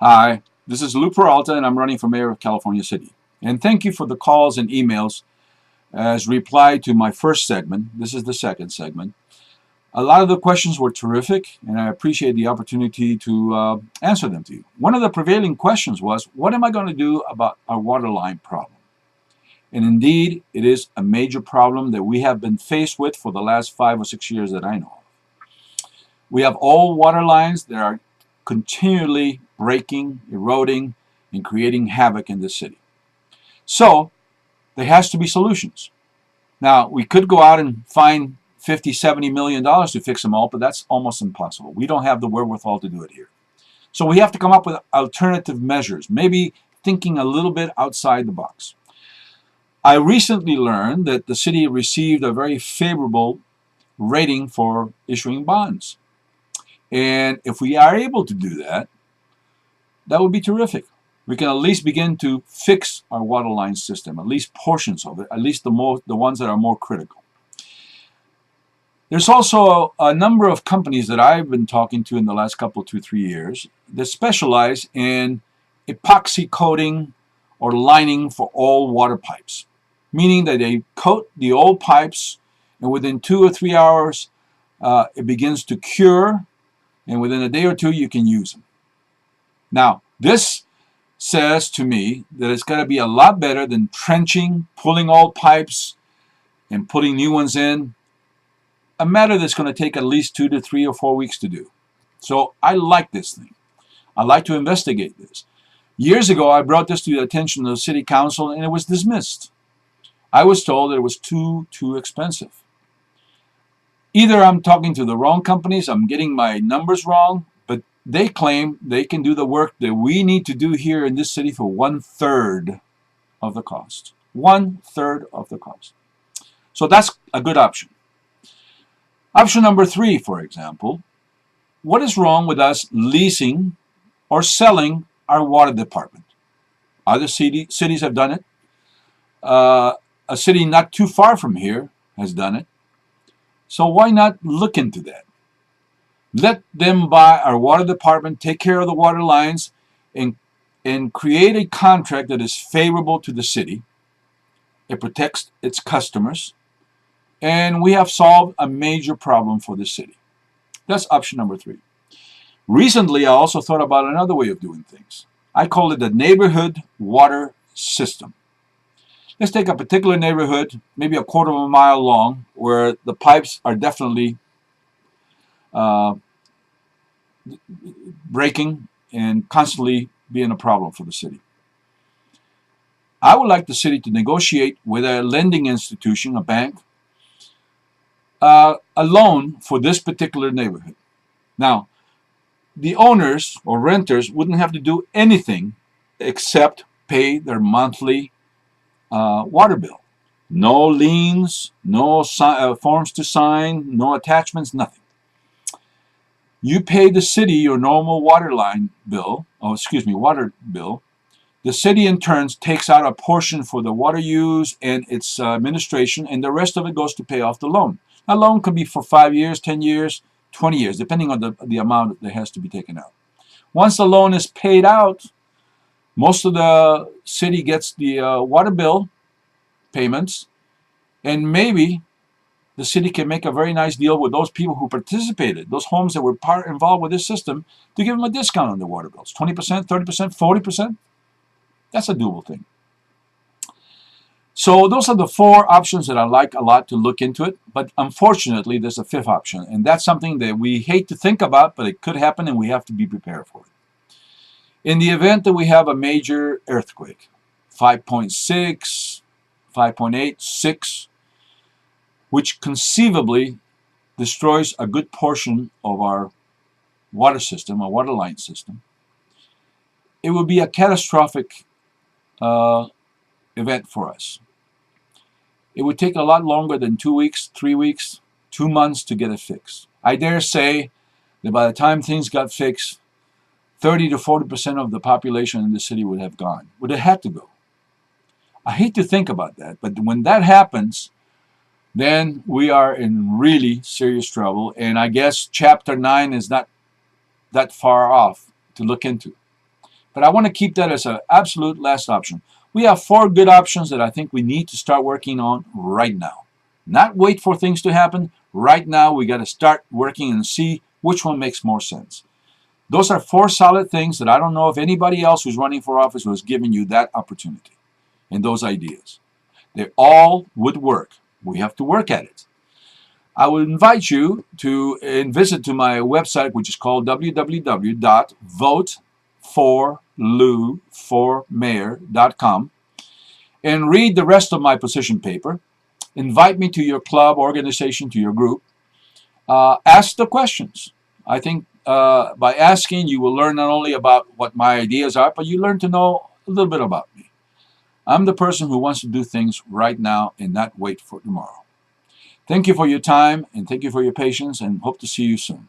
Hi, this is Lou Peralta, and I'm running for mayor of California City. And thank you for the calls and emails as reply to my first segment. This is the second segment. A lot of the questions were terrific, and I appreciate the opportunity to answer them to you. One of the prevailing questions was, what am I going to do about our water line problem? And indeed, it is a major problem that we have been faced with for the last 5 or 6 years that I know of. We have old water lines that are continually breaking, eroding, and creating havoc in the city. So there has to be solutions. Now, we could go out and find $50, $70 million to fix them all, but that's almost impossible. We don't have the wherewithal to do it here. So we have to come up with alternative measures, maybe thinking a little bit outside the box. I recently learned that the city received a very favorable rating for issuing bonds. And if we are able to do that, that would be terrific. We can at least begin to fix our water line system, at least portions of it, at least the ones that are more critical. There's also a number of companies that I've been talking to in the last couple, 2, 3 years that specialize in epoxy coating or lining for all water pipes, meaning that they coat the old pipes and within 2 or 3 hours it begins to cure, and within a day or two you can use them. Now, this says to me that it's going to be a lot better than trenching, pulling old pipes, and putting new ones in. A matter that's going to take at least 2 to 3 or 4 weeks to do. So I like this thing. I like to investigate this. Years ago, I brought this to the attention of the city council, and it was dismissed. I was told that it was too expensive. Either I'm talking to the wrong companies, I'm getting my numbers wrong, but they claim they can do the work that we need to do here in this city for 1/3 of the cost. 1/3 of the cost. So that's a good option. Option number 3, for example, what is wrong with us leasing or selling our water department? Other cities have done it. A city not too far from here has done it. So why not look into that? Let them buy our water department, take care of the water lines, and create a contract that is favorable to the city. It protects its customers, and we have solved a major problem for the city. That's option number 3. Recently, I also thought about another way of doing things. I call it the neighborhood water system. Let's take a particular neighborhood, maybe a quarter of a mile long, where the pipes are definitely breaking and constantly being a problem for the city. I would like the city to negotiate with a lending institution, a bank, a loan for this particular neighborhood. Now, the owners or renters wouldn't have to do anything except pay their monthly water bill. No liens, no forms to sign, no attachments, nothing. You pay the city your normal water bill. The city in turn takes out a portion for the water use and its administration, and the rest of it goes to pay off the loan. A loan could be for 5 years, 10 years, 20 years, depending on the amount that has to be taken out. Once the loan is paid out, most of the city gets the water bill payments, and maybe the city can make a very nice deal with those people who participated, those homes that were involved with this system, to give them a discount on their water bills. 20%, 30%, 40%. That's a doable thing. So those are the 4 options that I like a lot to look into it. But unfortunately, there's a 5th option. And that's something that we hate to think about, but it could happen and we have to be prepared for it. In the event that we have a major earthquake, 5.6, 5.8, 6, which conceivably destroys a good portion of our water system, our water line system, it would be a catastrophic event for us. It would take a lot longer than 2 weeks, 3 weeks, 2 months to get it fixed. I dare say that by the time things got fixed, 30 to 40% of the population in the city would have gone, would have had to go. I hate to think about that, but when that happens, then we are in really serious trouble, and I guess Chapter 9 is not that far off to look into. But I want to keep that as an absolute last option. We have 4 good options that I think we need to start working on right now. Not wait for things to happen. Right now, we got to start working and see which one makes more sense. Those are 4 solid things that I don't know if anybody else who's running for office was giving you that opportunity and those ideas. They all would work. We have to work at it. I would invite you to visit to my website, which is called www.voteforlouformayor.com, and read the rest of my position paper. Invite me to your club, organization, to your group. Ask the questions. I think by asking, you will learn not only about what my ideas are, but you learn to know a little bit about me. I'm the person who wants to do things right now and not wait for tomorrow. Thank you for your time, and thank you for your patience, and hope to see you soon.